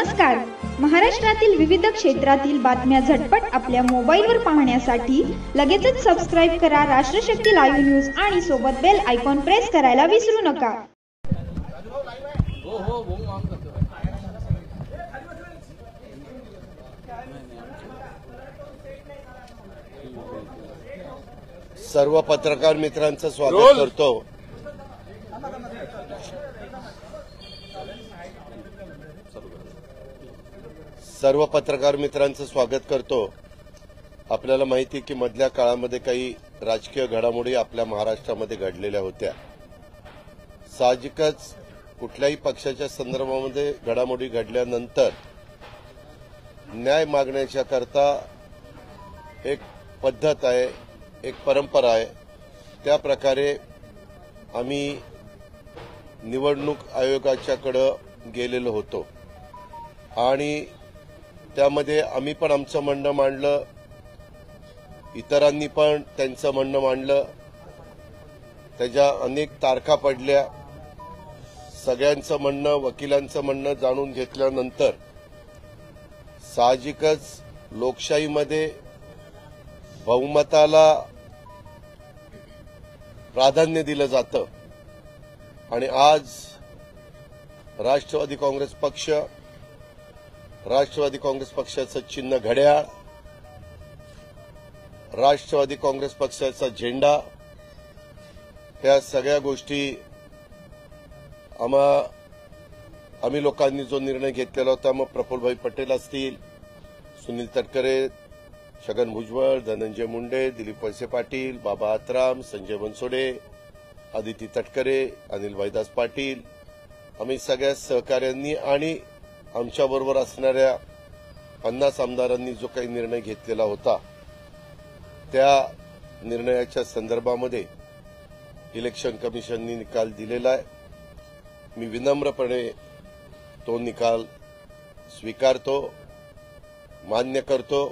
नमस्कार. महाराष्ट्रातील विविध क्षेत्रातील बातम्या झटपट आपल्या मोबाईलवर पाहण्यासाठी लगेचच सबस्क्राइब करा राष्ट्रशक्ती लाईव्ह न्यूज आणि सोबत बेल आयकॉन प्रेस करायला विसरू नका. सर्व पत्रकार मित्रांचं स्वागत करतो. आपल्याला माहिती की मधल्या काळामध्ये काही राजकीय घडामोडी आपल्या महाराष्ट्रामध्ये घडलेल्या होत्या. साहजिकच कुठल्याही पक्षाच्या संदर्भामध्ये घडामोडी घडल्यानंतर न्याय मागण्याच्या करता एक पद्धत आहे, एक परंपरा आहे. त्या प्रकारे आम्ही निवडणूक आयोगाच्याकडे गेलेलो होतो आणि त्यामध्ये आम्ही पण आमचं म्हणणं मांडलं, इतरांनी पण त्यांचं म्हणणं मांडलं. त्याच्या अनेक तारखा पडल्या. सगळ्यांचं म्हणणं, वकिलांचं म्हणणं जाणून घेतल्यानंतर साहजिकच लोकशाहीमध्ये बहुमताला प्राधान्य दिलं जातं आणि आज राष्ट्रवादी काँग्रेस पक्षाचं चिन्ह घड्याळ, राष्ट्रवादी काँग्रेस पक्षाचा झेंडा, ह्या सगळ्या गोष्टी आम्ही लोकांनी जो निर्णय घेतलेला होता, मग प्रफुल्लभाई पटेल असतील, सुनील तटकरे, छगन भुजबळ, धनंजय मुंडे, दिलीप वळसे पाटील, बाबा आत्राम, संजय बनसोडे, आदिती तटकरे, अनिल भाईदास पाटील, आम्ही सगळ्या सहकाऱ्यांनी आणि आमच्याबरोबर असणाऱ्या 50 आमदारांनी जो काही निर्णय घेतलेला होता, त्या निर्णयाच्या संदर्भामध्ये इलेक्शन कमिशननी निकाल दिलेला आहे. मी विनम्रपणे तो निकाल स्वीकारतो, मान्य करतो.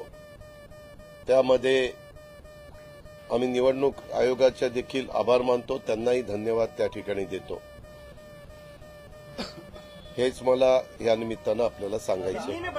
त्यामध्ये आम्ही निवडणूक आयोगाचे देखील आभार मानतो, त्यांनाही धन्यवाद त्या ठिकाणी देतो. हेच मला या निमित्तानं आपल्याला सांगायचं.